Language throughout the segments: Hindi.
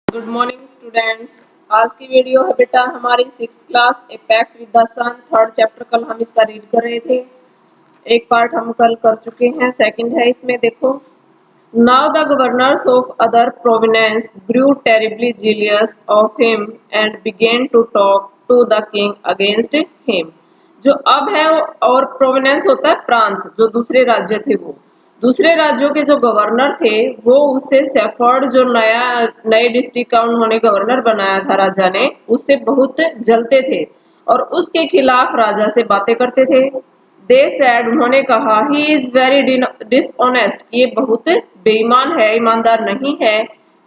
Good morning students. आज की वीडियो है बेटा हमारी 6th class a pact with the sun, third chapter. कल हम इसका रीड कर रहे थे। एक पार्ट हम कल कर चुके हैं, सेकंड है इसमें। देखो, now the governors of other provinces grew terribly jealous of him and began to talk to the king against him. जो अब है और प्रोविनेंस होता है प्रांत, जो दूसरे राज्य थे वो दूसरे राज्यों के जो गवर्नर थे वो उससे सेफर्ड, जो नए डिस्ट्रिक्ट का उन्होंने गवर्नर बनाया था राजा ने, उससे बहुत जलते थे और उसके खिलाफ राजा से बातें करते थे। दे सैड, उन्होंने कहा, ही इज वेरी डिसऑनेस्ट, ये बहुत बेईमान है, ईमानदार नहीं है।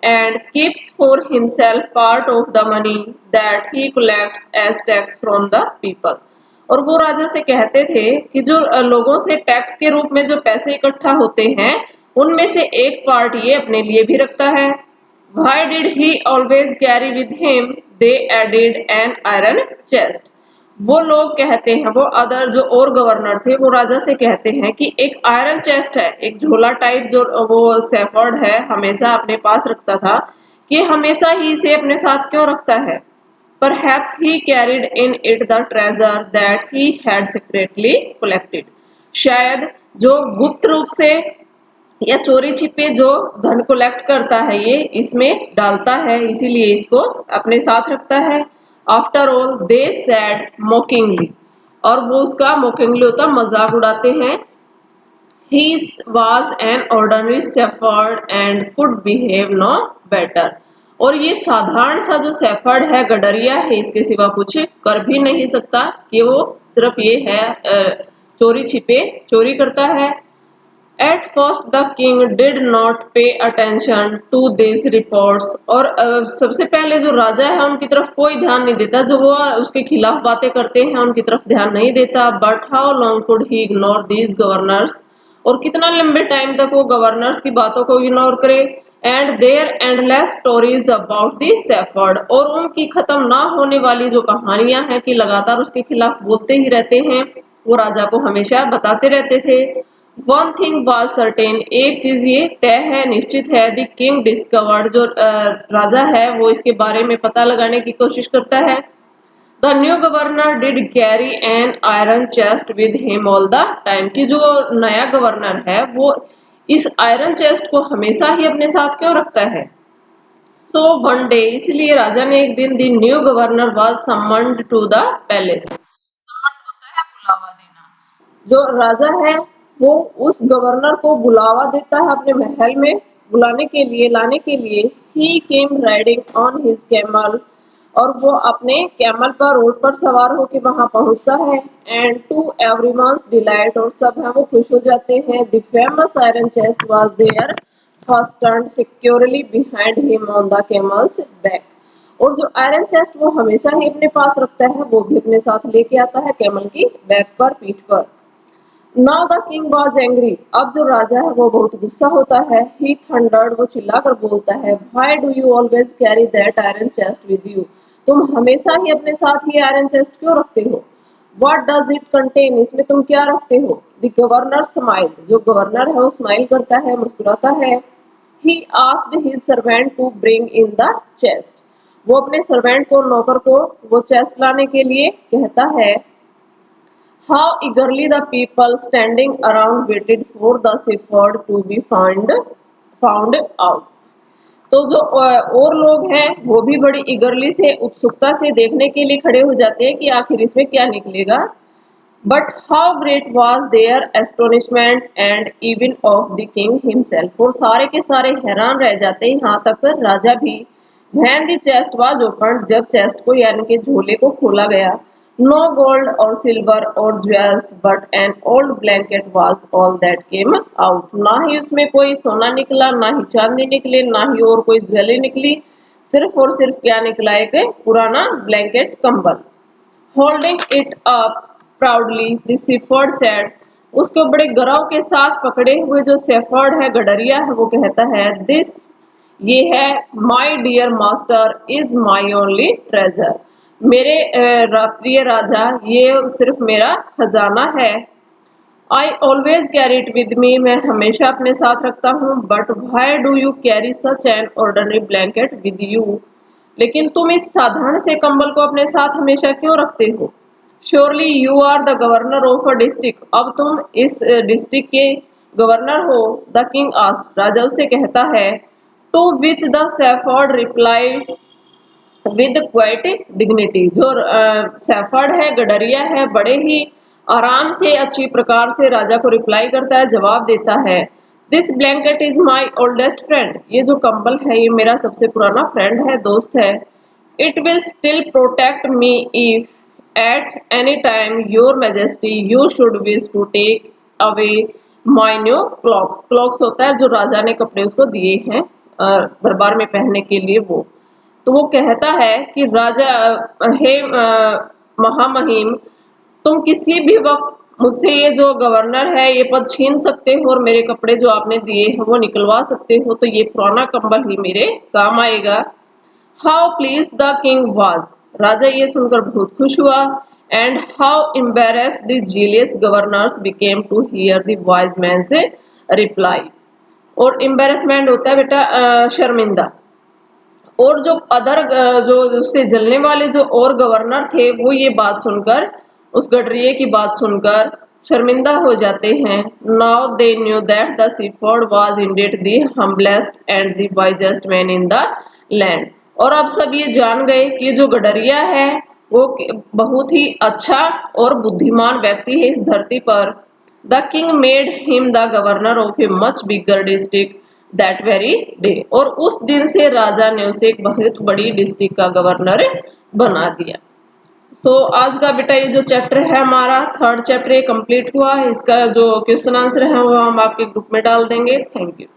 And keeps for himself part of the money that he collects as tax from the people. और वो राजा से कहते थे कि जो लोगों से टैक्स के रूप में जो पैसे इकट्ठा होते हैं उनमें से एक पार्ट ये अपने लिए भी रखता है। Why did he always carry with him? They added an iron chest. वो लोग कहते हैं, वो अदर जो और गवर्नर थे वो राजा से कहते हैं कि एक आयरन चेस्ट है, एक झोला टाइप जो वो सेफर्ड है हमेशा अपने पास रखता था, कि हमेशा ही इसे अपने साथ क्यों रखता है। Perhaps he carried in it the treasure that he had secretly collected. शायद जो गुप्त रूप से या चोरी छिपे जो धन कलेक्ट करता है ये इसमें डालता है, इसीलिए इसको अपने साथ रखता है। After all they said mockingly, और वो उसका मोकिंगली होता मजाक उड़ाते हैं। He was an ordinary shepherd and could behave no better. और ये साधारण सा जो सेफर्ड है, गडरिया है, इसके सिवा कुछ कर भी नहीं सकता, कि वो सिर्फ ये है चोरी छिपे चोरी करता है। At first the king did not pay attention to these reports, और सबसे पहले जो राजा है उनकी तरफ कोई ध्यान नहीं देता, जो वो उसके खिलाफ बातें करते हैं उनकी तरफ ध्यान नहीं देता। But how long could he ignore these governors? और कितना लंबे टाइम तक वो गवर्नर्स की बातों को इग्नोर करे। And there endless stories about the shepherd, और उनकी खत्म ना होने वाली जो कहानियां हैं कि लगातार उसके खिलाफ बोलते ही रहते हैं, वो राजा को हमेशा बताते रहते थे। वन थिंग वॉज सर्टेन, एक चीज ये तय है, निश्चित है। द किंग डिस्कवर्ड, जो राजा है वो इसके बारे में पता लगाने की कोशिश करता है। The new governor did carry an iron chest with him all the time, कि जो नया गवर्नर है वो इस आयरन चेस्ट को हमेशा ही अपने साथ क्यों रखता है। सो वन डे, इसलिए राजा ने एक दिन, the new governor was summoned to the palace. Summoned होता है बुलावा देना। जो राजा है वो उस गवर्नर को बुलावा देता है अपने महल में बुलाने के लिए, लाने के लिए। ही केम राइडिंग ऑन हिज कैमल, और वो अपने कैमल पर, ऊंट पर सवार होकर वहां पहुंचता है। एंड टू एवरीवन्स डिलाइट, और सब है वो खुश हो जाते हैं। The famous iron chest was there fastened securely behind him on the camel's back, और जो आयरन चेस्ट वो हमेशा ही अपने पास रखता है वो भी अपने साथ लेके आता है कैमल की बैक पर, पीठ पर। Now the king was angry, अब जो राजा है वो बहुत गुस्सा होता है। ही थंडर्ड, वो चिल्लाकर बोलता है, why do you always carry that iron chest with you, तुम हमेशा ही अपने साथ ही आयरन चेस्ट क्यों रखते हो। व्हाट डज इट कंटेन, इसमें तुम क्या रखते हो। द गवर्नर स्माइल्ड, जो गवर्नर है वो स्माइल करता है, मुस्कुराता है। He asked his servant to bring in the chest, वो अपने सर्वेंट को, नौकर को, वो चेस्ट लाने के लिए कहता है। How eagerly the people standing around waited for the shepherd to be found out. तो जो और लोग हैं वो भी बड़ी इगरली से, उत्सुकता से देखने के लिए खड़े हो जाते हैं कि आखिर इसमें क्या निकलेगा। But how great was their astonishment and even of the king himself, और सारे के सारे हैरान रह जाते हैं, यहाँ तक राजा भी। When the chest was open, जब चेस्ट को यानी कि झोले को खोला गया। नो गोल्ड और सिल्वर और jewels but an old blanket was all that came out, ना ही उसमें कोई सोना निकला, ना ही चांदी निकले, ना ही और कोई ज्वेलरी निकली, सिर्फ और सिर्फ क्या निकला, एक पुराना ब्लैंकेट, कंबल। Holding it up proudly the shepherd said, उसको बड़े गौरव के साथ पकड़े हुए जो शेफर्ड है, गडरिया है, वो कहता है, दिस, ये है, my dear master is my only treasure, मेरे प्रिय राजा ये सिर्फ मेरा खजाना है। I always carry it with me, मैं हमेशा अपने साथ रखता हूँ। But why do you carry such an ordinary blanket with you, लेकिन तुम इस साधारण से कंबल को अपने साथ हमेशा क्यों रखते हो? Surely you are the governor of a district, अब तुम इस डिस्ट्रिक्ट के गवर्नर हो। द किंग आस्क्ड, राजा उससे कहता है। To which the shepherd replied with quiet dignity, जो शेफर्ड है, गडरिया है, बड़े ही आराम से अच्छी प्रकार से राजा को रिप्लाई करता है, जवाब देता है। This blanket is my oldest friend, ये जो कंबल है ये मेरा सबसे पुराना फ्रेंड है, दोस्त है। It will still protect me if at any time your majesty you should wish to take away my new cloaks, cloaks होता है जो राजा ने कपड़े उसको दिए हैं दरबार में पहनने के लिए वो। तो वो कहता है कि राजा, हे महामहिम, तुम किसी भी वक्त मुझसे ये जो गवर्नर है ये पद छीन सकते हो और मेरे कपड़े जो आपने दिए हैं वो निकलवा सकते हो, तो ये पुराना कंबल ही मेरे काम आएगा। How pleased the king was, राजा ये सुनकर बहुत खुश हुआ। And how embarrassed the jealous governors became to hear the wise man से रिप्लाई, और एम्बेरसमेंट होता है बेटा शर्मिंदा, और जो अदर जो उससे जलने वाले जो और गवर्नर थे वो ये बात सुनकर, उस गडरिये की बात सुनकर शर्मिंदा हो जाते हैं। Now they knew that the shepherd was Indeed the humblest and the wisest man in the land, और अब सब ये जान गए कि जो गडरिया है वो बहुत ही अच्छा और बुद्धिमान व्यक्ति है इस धरती पर। The king made him the governor of a much bigger district that very day, और उस दिन से राजा ने उसे एक बहुत बड़ी डिस्ट्रिक्ट का गवर्नर बना दिया। सो आज का बेटा ये जो चैप्टर है हमारा थर्ड चैप्टर कंप्लीट हुआ। इसका जो क्वेश्चन आंसर है वो हम आपके ग्रुप में डाल देंगे। Thank you.